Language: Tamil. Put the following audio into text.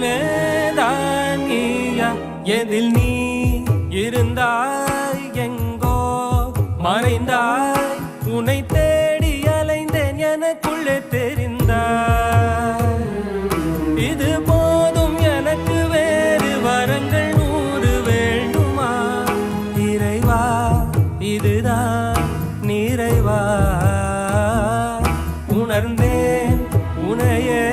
எல்லாமே தான் நீயா எதில் நீ இருந்தாய் எங்கோ மறைந்தாய் உன்னை தேடி அலைந்தேன் எனக்குள்ளே தெரிந்தாய் இது போதும் எனக்கு வேறு வரங்கள் 100 வேண்டுமா இறைவா இதுதான் நிறைவா உணர்ந்தேன் உனையே